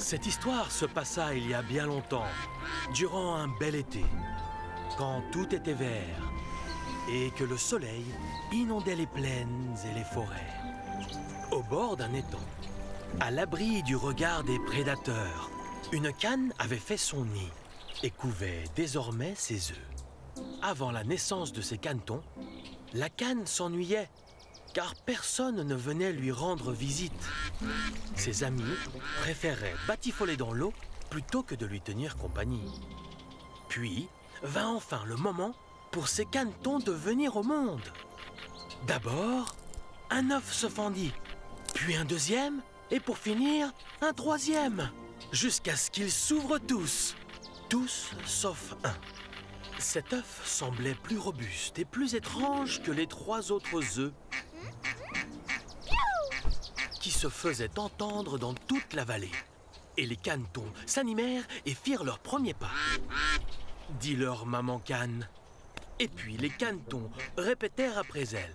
Cette histoire se passa il y a bien longtemps, durant un bel été, quand tout était vert et que le soleil inondait les plaines et les forêts. Au bord d'un étang, à l'abri du regard des prédateurs, une cane avait fait son nid et couvait désormais ses œufs. Avant la naissance de ces canetons, la cane s'ennuyait car personne ne venait lui rendre visite. Ses amis préféraient batifoler dans l'eau plutôt que de lui tenir compagnie. Puis vint enfin le moment pour ces canetons de venir au monde. D'abord, un œuf se fendit, puis un deuxième, et pour finir, un troisième, jusqu'à ce qu'ils s'ouvrent tous sauf un. Cet œuf semblait plus robuste et plus étrange que les 3 autres œufs qui se faisaient entendre dans toute la vallée. Et les canetons s'animèrent et firent leur premier pas. Dit leur maman cane. Et puis les canetons répétèrent après elle,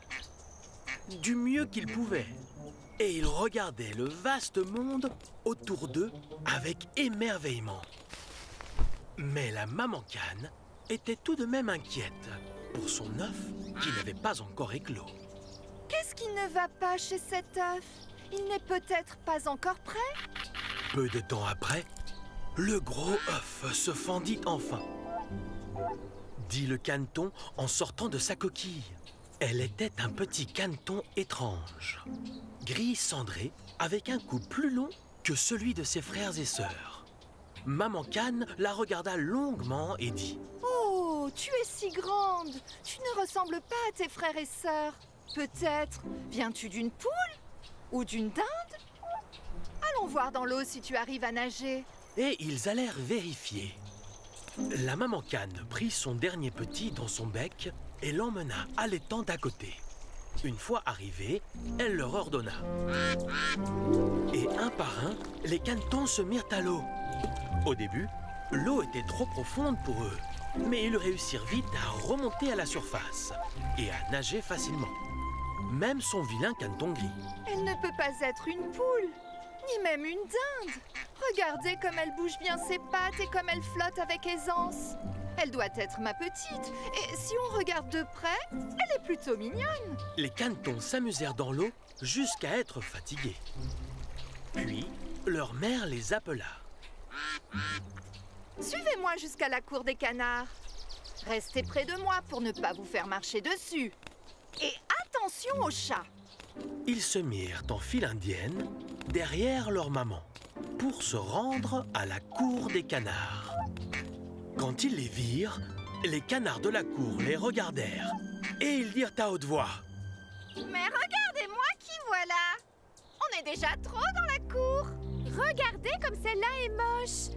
du mieux qu'ils pouvaient. Et ils regardaient le vaste monde autour d'eux avec émerveillement. Mais la maman cane était tout de même inquiète pour son œuf qui n'avait pas encore éclos. Qu'est-ce qui ne va pas chez cet œuf? Il n'est peut-être pas encore prêt? Peu de temps après, le gros œuf se fendit enfin. Dit le caneton en sortant de sa coquille. Elle était un petit caneton étrange, gris cendré, avec un cou plus long que celui de ses frères et sœurs. Maman cane la regarda longuement et dit: Oh, tu es si grande! Tu ne ressembles pas à tes frères et sœurs. Peut-être viens-tu d'une poule? Ou d'une dinde? Allons voir dans l'eau si tu arrives à nager. Et ils allèrent vérifier. La maman cane prit son dernier petit dans son bec et l'emmena à l'étang d'à côté. Une fois arrivée, elle leur ordonna. Et un par un, les canetons se mirent à l'eau. Au début, l'eau était trop profonde pour eux, mais ils réussirent vite à remonter à la surface et à nager facilement. Même son vilain caneton gris. Elle ne peut pas être une poule, ni même une dinde. Regardez comme elle bouge bien ses pattes et comme elle flotte avec aisance. Elle doit être ma petite, et si on regarde de près, elle est plutôt mignonne. Les canetons s'amusèrent dans l'eau jusqu'à être fatigués. Puis, leur mère les appela. Suivez-moi jusqu'à la cour des canards. Restez près de moi pour ne pas vous faire marcher dessus. Et attention aux chats. Ils se mirent en file indienne derrière leur maman pour se rendre à la cour des canards. Quand ils les virent, les canards de la cour les regardèrent et ils dirent à haute voix: Mais regardez-moi qui voilà! On est déjà trop dans la cour! Regardez comme celle-là est moche!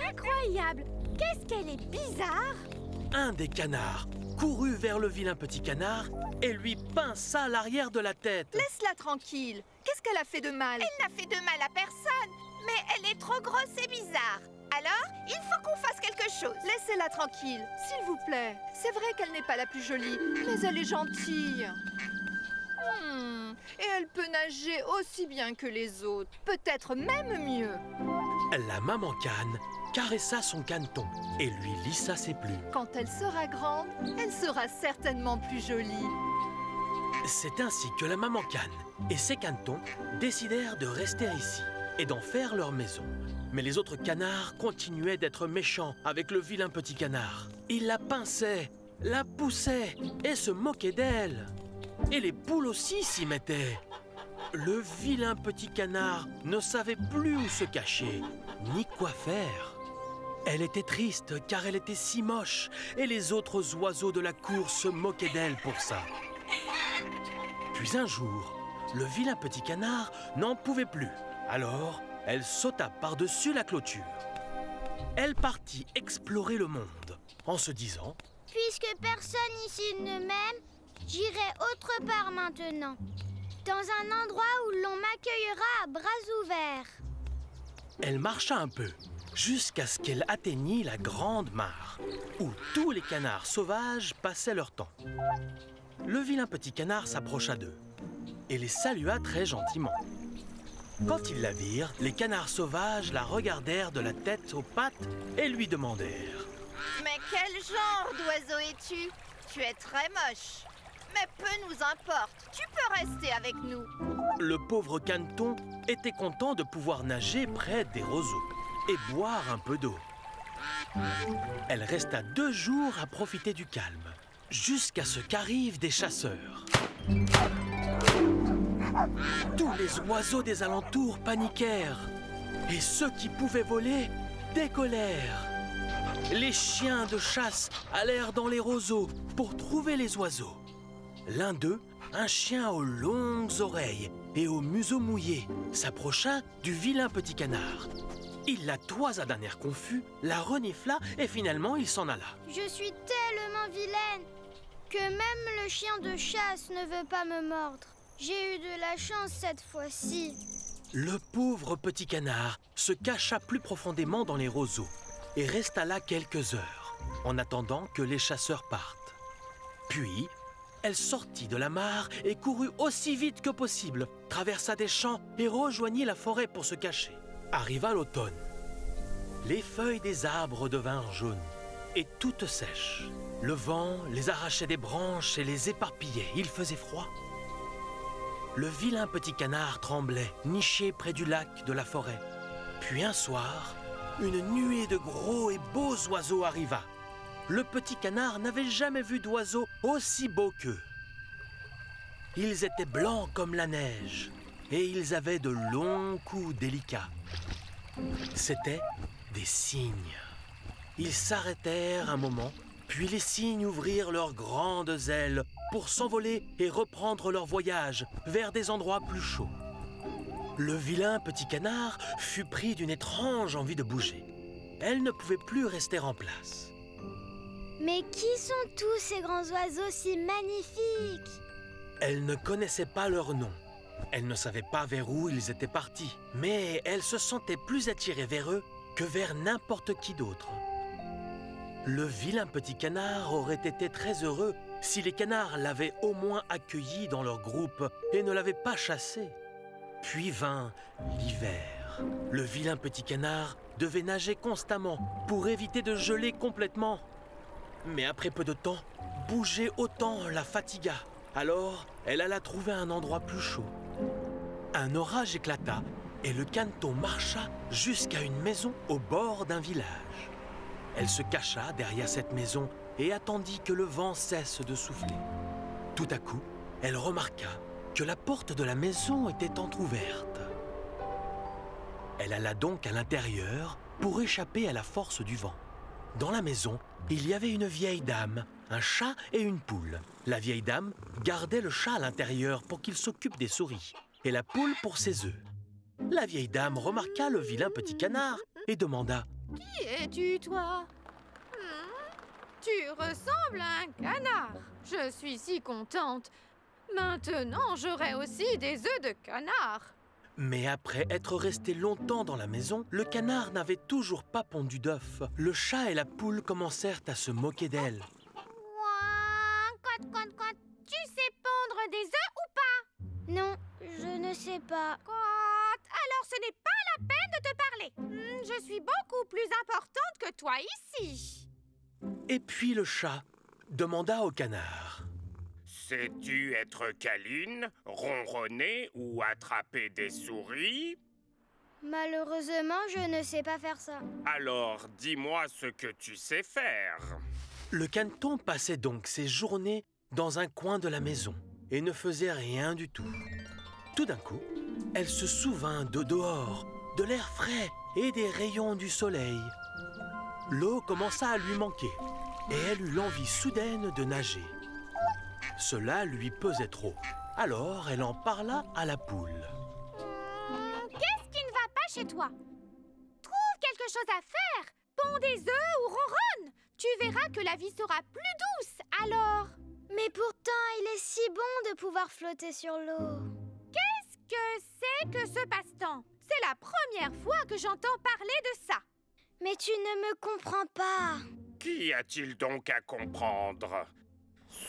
Incroyable! Qu'est-ce qu'elle est bizarre! Un des canards courut vers le vilain petit canard et lui pinça l'arrière de la tête. Laisse-la tranquille. Qu'est-ce qu'elle a fait de mal? Elle n'a fait de mal à personne, mais elle est trop grosse et bizarre. Alors, il faut qu'on fasse quelque chose. Laissez-la tranquille, s'il vous plaît. C'est vrai qu'elle n'est pas la plus jolie, mais elle est gentille. Et elle peut nager aussi bien que les autres, peut-être même mieux. La maman cane caressa son caneton et lui lissa ses plumes. Quand elle sera grande, elle sera certainement plus jolie. C'est ainsi que la maman cane et ses canetons décidèrent de rester ici et d'en faire leur maison. Mais les autres canards continuaient d'être méchants avec le vilain petit canard. Ils la pinçaient, la poussaient et se moquaient d'elle. Et les poules aussi s'y mettaient. Le vilain petit canard ne savait plus où se cacher, ni quoi faire. Elle était triste car elle était si moche et les autres oiseaux de la cour se moquaient d'elle pour ça. Puis un jour, le vilain petit canard n'en pouvait plus. Alors, elle sauta par-dessus la clôture. Elle partit explorer le monde en se disant: Puisque personne ici ne m'aime, j'irai autre part maintenant, dans un endroit où l'on m'accueillera à bras ouverts. Elle marcha un peu, jusqu'à ce qu'elle atteignit la grande mare, où tous les canards sauvages passaient leur temps. Le vilain petit canard s'approcha d'eux et les salua très gentiment. Quand ils la virent, les canards sauvages la regardèrent de la tête aux pattes et lui demandèrent: Mais quel genre d'oiseau es-tu? Tu es très moche. Mais peu nous importe, tu peux rester avec nous. Le pauvre caneton était content de pouvoir nager près des roseaux et boire un peu d'eau. Elle resta 2 jours à profiter du calme, jusqu'à ce qu'arrivent des chasseurs. Tous les oiseaux des alentours paniquèrent, et ceux qui pouvaient voler décollèrent. Les chiens de chasse allèrent dans les roseaux pour trouver les oiseaux. L'un d'eux, un chien aux longues oreilles et au museau mouillé, s'approcha du vilain petit canard. Il la toisa d'un air confus, la renifla et finalement il s'en alla. Je suis tellement vilaine que même le chien de chasse ne veut pas me mordre. J'ai eu de la chance cette fois-ci. Le pauvre petit canard se cacha plus profondément dans les roseaux et resta là quelques heures, en attendant que les chasseurs partent. Puis, elle sortit de la mare et courut aussi vite que possible, traversa des champs et rejoignit la forêt pour se cacher. Arriva l'automne. Les feuilles des arbres devinrent jaunes et toutes sèches. Le vent les arrachait des branches et les éparpillait. Il faisait froid. Le vilain petit canard tremblait, niché près du lac de la forêt. Puis un soir, une nuée de gros et beaux oiseaux arriva. Le petit canard n'avait jamais vu d'oiseaux aussi beaux qu'eux. Ils étaient blancs comme la neige et ils avaient de longs coups délicats. C'étaient des cygnes. Ils s'arrêtèrent un moment, puis les cygnes ouvrirent leurs grandes ailes pour s'envoler et reprendre leur voyage vers des endroits plus chauds. Le vilain petit canard fut pris d'une étrange envie de bouger. Elle ne pouvait plus rester en place. Mais qui sont tous ces grands oiseaux si magnifiques? Elle ne connaissait pas leur nom. Elle ne savait pas vers où ils étaient partis. Mais elle se sentait plus attirée vers eux que vers n'importe qui d'autre. Le vilain petit canard aurait été très heureux si les canards l'avaient au moins accueilli dans leur groupe et ne l'avaient pas chassé. Puis vint l'hiver. Le vilain petit canard devait nager constamment pour éviter de geler complètement. Mais après peu de temps, bouger autant la fatigua. Alors, elle alla trouver un endroit plus chaud. Un orage éclata et le caneton marcha jusqu'à une maison au bord d'un village. Elle se cacha derrière cette maison et attendit que le vent cesse de souffler. Tout à coup, elle remarqua que la porte de la maison était entr'ouverte. Elle alla donc à l'intérieur pour échapper à la force du vent. Dans la maison, il y avait une vieille dame, un chat et une poule. La vieille dame gardait le chat à l'intérieur pour qu'il s'occupe des souris et la poule pour ses œufs. La vieille dame remarqua le vilain petit canard et demanda: Qui es-tu, toi? Tu ressembles à un canard. Je suis si contente. Maintenant, j'aurai aussi des œufs de canard. Mais après être resté longtemps dans la maison, le canard n'avait toujours pas pondu d'œufs. Le chat et la poule commencèrent à se moquer d'elle. Tu sais pondre des œufs ou pas? Non, je ne sais pas. Alors ce n'est pas la peine de te parler. Je suis beaucoup plus importante que toi ici. Et puis le chat demanda au canard: Sais-tu être câline, ronronner ou attraper des souris? Malheureusement, je ne sais pas faire ça. Alors, dis-moi ce que tu sais faire. Le caneton passait donc ses journées dans un coin de la maison et ne faisait rien du tout. Tout d'un coup, elle se souvint de dehors, de l'air frais et des rayons du soleil. L'eau commença à lui manquer et elle eut l'envie soudaine de nager. Cela lui pesait trop. Alors elle en parla à la poule. Qu'est-ce qui ne va pas chez toi? Trouve quelque chose à faire. Ponds des œufs ou ronronne. Tu verras que la vie sera plus douce, alors. Mais pourtant, il est si bon de pouvoir flotter sur l'eau. Qu'est-ce que c'est que ce passe-temps? C'est la première fois que j'entends parler de ça. Mais tu ne me comprends pas. Qu'y a-t-il donc à comprendre?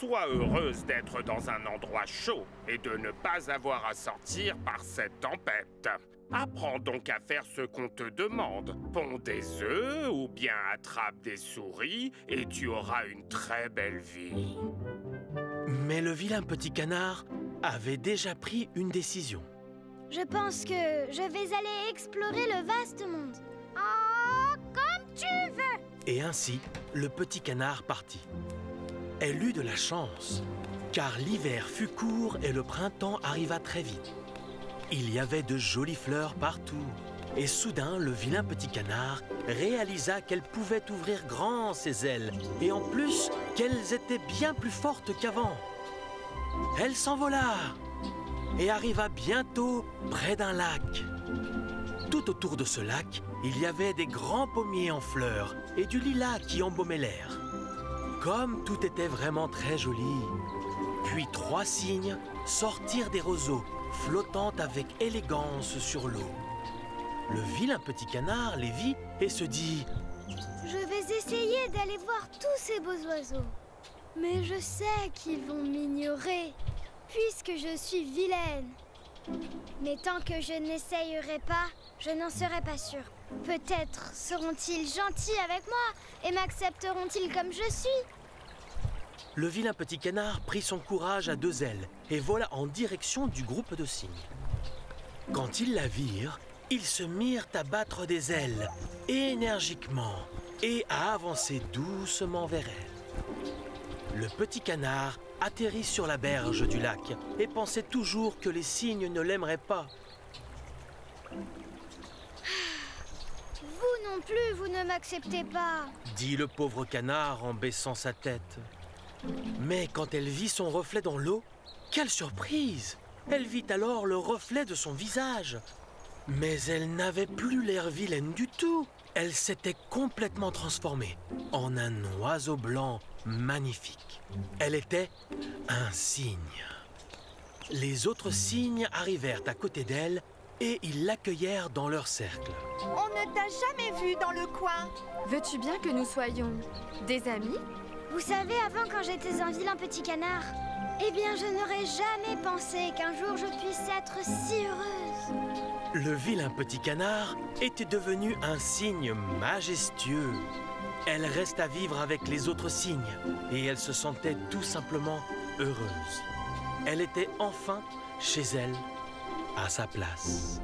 Sois heureuse d'être dans un endroit chaud et de ne pas avoir à sortir par cette tempête. Apprends donc à faire ce qu'on te demande. Ponds des œufs ou bien attrape des souris et tu auras une très belle vie. Mais le vilain petit canard avait déjà pris une décision. Je pense que je vais aller explorer le vaste monde. Oh, comme tu veux. Et ainsi, le petit canard partit. Elle eut de la chance, car l'hiver fut court et le printemps arriva très vite. Il y avait de jolies fleurs partout. Et soudain, le vilain petit canard réalisa qu'elle pouvait ouvrir grand ses ailes. Et en plus, qu'elles étaient bien plus fortes qu'avant. Elle s'envola et arriva bientôt près d'un lac. Tout autour de ce lac, il y avait des grands pommiers en fleurs et du lilas qui embaumait l'air. Comme tout était vraiment très joli. Puis 3 cygnes sortirent des roseaux, flottant avec élégance sur l'eau. Le vilain petit canard les vit et se dit « Je vais essayer d'aller voir tous ces beaux oiseaux. Mais je sais qu'ils vont m'ignorer, puisque je suis vilaine. Mais tant que je n'essayerai pas, je n'en serai pas sûre. Peut-être seront-ils gentils avec moi et m'accepteront-ils comme je suis. » Le vilain petit canard prit son courage à 2 ailes et vola en direction du groupe de cygnes. Quand ils la virent, ils se mirent à battre des ailes énergiquement et à avancer doucement vers elle. Le petit canard atterrit sur la berge du lac et pensait toujours que les cygnes ne l'aimeraient pas. Vous non plus, vous ne m'acceptez pas. Dit le pauvre canard en baissant sa tête. Mais quand elle vit son reflet dans l'eau, quelle surprise! Elle vit alors le reflet de son visage. Mais elle n'avait plus l'air vilaine du tout. Elle s'était complètement transformée en un oiseau blanc magnifique. Elle était un cygne. Les autres cygnes arrivèrent à côté d'elle et ils l'accueillèrent dans leur cercle. On ne t'a jamais vu dans le coin. Veux-tu bien que nous soyons des amis? Vous savez, avant, quand j'étais un vilain petit canard, eh bien, je n'aurais jamais pensé qu'un jour je puisse être si heureuse. Le vilain petit canard était devenu un cygne majestueux. Elle resta vivre avec les autres cygnes et elle se sentait tout simplement heureuse. Elle était enfin chez elle, à sa place.